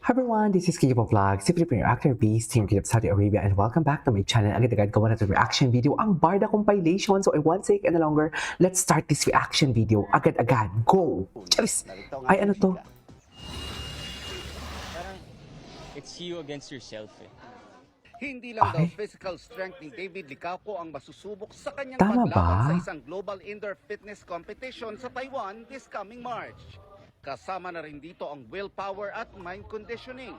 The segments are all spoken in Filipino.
Hi everyone, this is Kikipo Vlog, si Filipino actor based here in Saudi Arabia, and welcome back to my channel. Agad-agad gawa na ito reaction video, ang Barda compilation. So I won't take any longer, let's start this reaction video. Agad-agad, go! Charis! Ay, ano to? Parang it's you against yourself eh. Hindi lang daw Ay. physical strength ni David Licaco ang masusubok sa kanyang Tama paglaban ba? sa isang global indoor fitness competition sa Taiwan this coming March. Kasama na rin dito ang willpower at mind conditioning.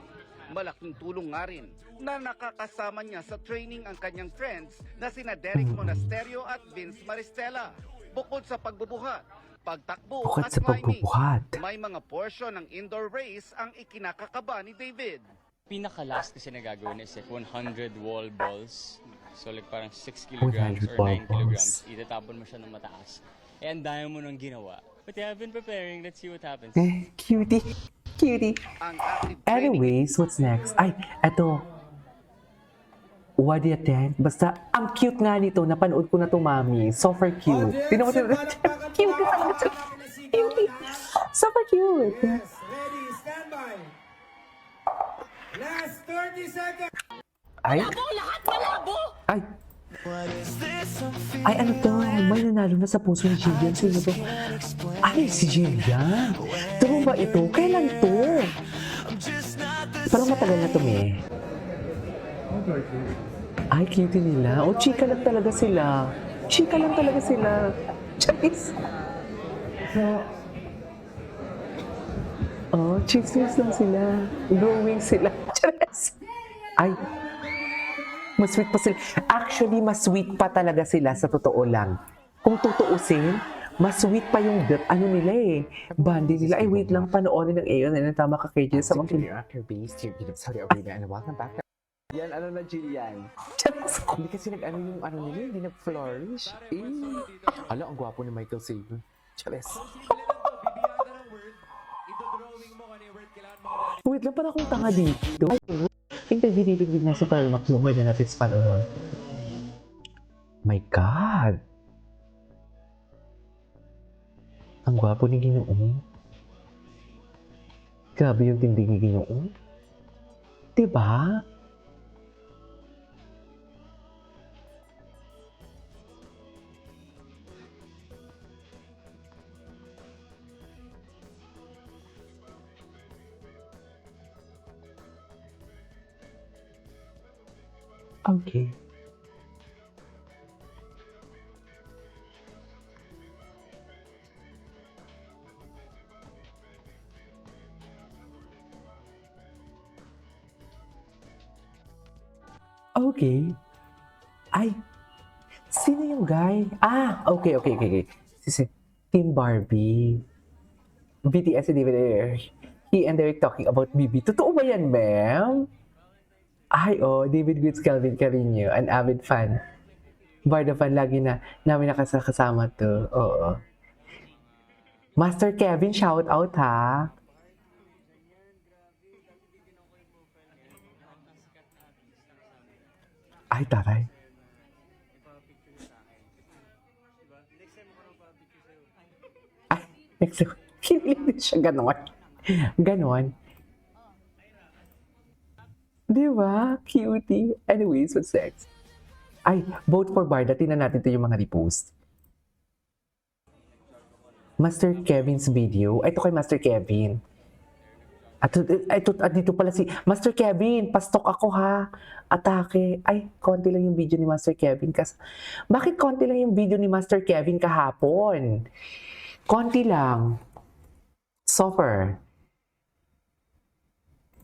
Malaking tulong nga rin na nakakasama niya sa training ang kanyang friends na sina Derek Monasterio at Vince Maristella. Bukod sa pagbubuhat, pagtakbo Bukod at sa climbing, pagbubuhat. may mga portion ng indoor race ang ikinakakaba ni David. Pinaka-last kasi na gagawin is like 100 wall balls. So like parang 6 kilograms 100 or 9 wall kilograms. balls. Itatapon mo siya ng mataas. Eh, ang dami mo nang ginawa. But yeah, I've been preparing. Let's see what happens. Eh, cutie. Cutie. Ang active training Anyways, what's next? Ay, eto. What do you think? Basta, ang cute nga nito. Napanood ko na to, mami. Super cute. Tingnan mo ito. Cute talaga siya. Cute. Super cute. Yes, ready, stand by. Last 30 seconds. Ay. Ay. Ay, ano to? May nanalo na sa puso ni Jillian. Sino to? Ay, si Jillian. True ba ito? Kailan to? Parang matagal na to, me. Ay, cute nila. O, chika lang talaga sila. Chika lang talaga sila. Charis. Oh, chismis lang sila. Growing sila. Charis. Ay, mas sweet pa sila. Actually, mas sweet pa talaga sila sa totoo lang. Kung tutuusin, mas sweet pa yung ano nila eh. Bandi nila. Ay, wait lang, panoorin ng Aeon. Ano, tama ka kay Jill sa mga actor based here in Saudi Arabia, and welcome back. Yan, ano na, Jillian? Hindi kasi nag-ano yung ano nila, hindi nag-flourish. Eh. Hala, ang gwapo ni Michael Saban. Chares. Wait lang, parang akong tanga dito. Tingnan, binibiglig na sa Palmax mo. Pwede natin sa panahon. My God! Ang gwapo ni Ginoong. Grabe yung tindi ni Ginoong. Diba? Okay. Okay. Ay, sino yung guy? Ah, okay. Si Team Barbie. BTS and David, he and Derek talking about BB. Totoo ba yan, ma'am? Ay, oh, David Grits Calvin Carino, an avid fan. Barda fan, lagi na namin nakasama to. Oo. Master Kevin, shout out ha. Ay, taray. Ay, next time. Kinilig din siya ganon. Ganon. Di ba? Cutie. Anyways, what's next? Ay, vote for Barda. Tingnan natin ito yung mga repost. Master Kevin's video. Ay, ito kay Master Kevin. At dito pala si Master Kevin. Pastok ako ha. Atake. Ay, konti lang yung video ni Master Kevin. Bakit konti lang yung video ni Master Kevin kahapon? Konti lang. Suffer.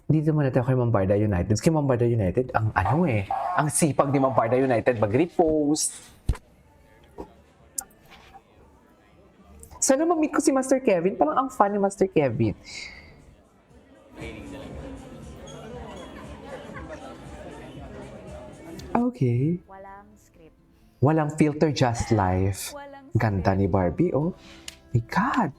Dito muna tayo kay Mambarda United. Kay Mambarda United, ang ano eh, ang sipag ni Mambarda United mag-repost. Sana ma-meet ko si Master Kevin. Parang ang fun ni Master Kevin. Okay. Walang script. Walang filter, just life. Walang Ganda ni Barbie, oh. My God.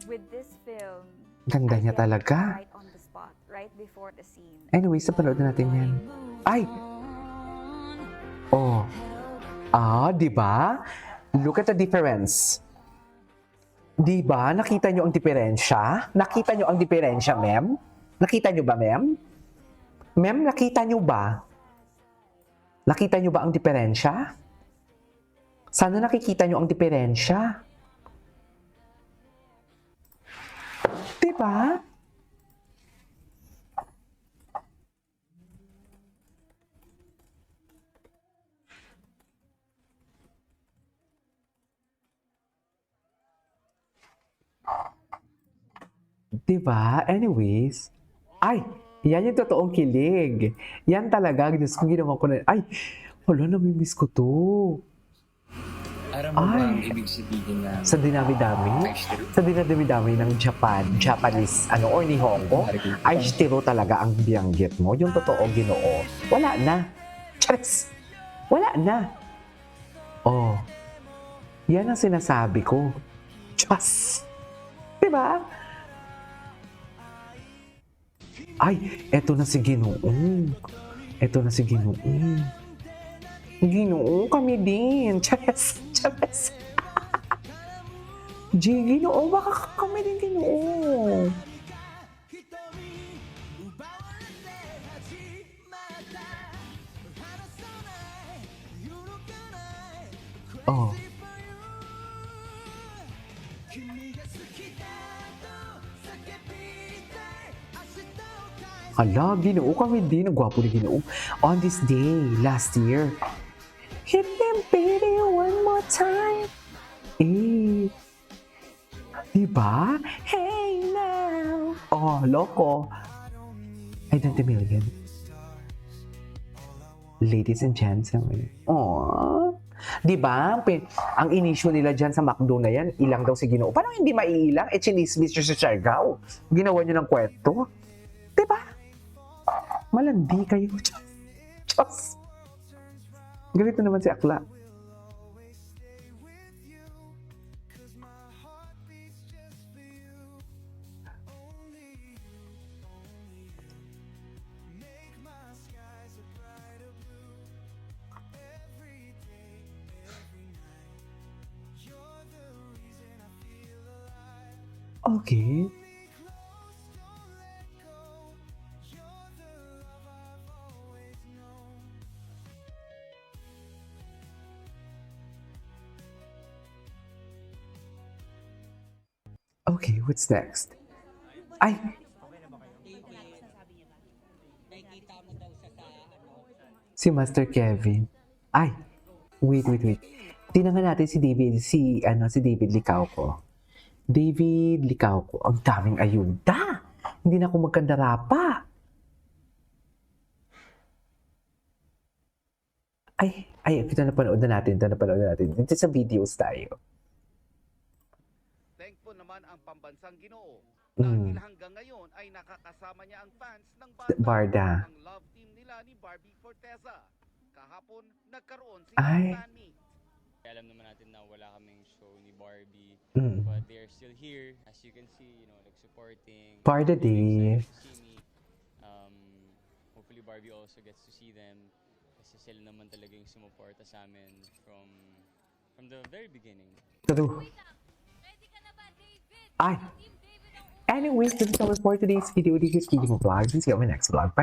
With this film, Ganda I niya get talaga. right on the spot, right before the scene. Anyways, napanood na natin yan. Ay! Oh. Ah, di ba? Look at the difference. Di ba? Nakita nyo ang diferensya? Nakita nyo ang diferensya, ma'am? Nakita nyo ba, ma'am? Ma'am, nakita nyo ba? Nakita nyo ba ang diferensya? Sana nakikita nyo ang diferensya. Diba? Diba? Anyways, ay, yan yung totoong kilig. Yan talaga, Diyos ko, ginawa ko na, ay, wala, namimiss ko to. Aram mo ba Ay. ang ibig sabihin na Sa dinami-dami, sa dinami-dami ng Japanese, or Nihongo, ay shitiro talaga ang biyanggit mo. Yung totoo, Ginoo. Wala na. Charis! Wala na. Oh, yan ang sinasabi ko. Diyos! Diba? Ay, eto na si Ginoo. Eto na si Ginoo. Ginoo, kami din. Charis! Charis! Ginoo, baka kami din Ginoo. Oh. Hala, Ginoo kami din. Ang gwapo ni Ginoo. On this day, last year, hit them baby one more time. Eh. Diba? Hey now. Oh, loko. Ay, 20 million. Ladies and gentlemen. Oh. Diba? Ang inisyo nila dyan sa McDo na yan, ilang daw si Ginoo. Paano hindi maiilang? Eh, chinismis siya sa Siargao. Ginawa niyo ng kwento. Diba? Malandi kayo. Diyos. Ganito naman si Akla. Okay. Okay, what's next? Ay! Si Master Kevin. Ay! Wait. Tinangan natin si David Licauco. David Licauco. Ang daming ayuda! Hindi na ako magkandara pa. Ay, ito napanood na natin. Dito sa videos tayo. Thankful naman ang pambansang Ginoo Mm. dahil hanggang ngayon ay nakakasama niya ang fans ng banda. Barda. Ang love team nila ni Barbie Forteza. Kahapon, nagkaroon sila Ay. ng fan meet. Alam naman natin na wala kaming show ni Barbie, Mm. but they are still here. As you can see, like supporting. Barda Really Day. excited to see me. Hopefully Barbie also gets to see them. Kasi sila naman talaga yung sumuporta sa amin from the very beginning. True. Ay! Anyways, this is all for today's video. This is Video Vlog. See you on my next vlog. Bye!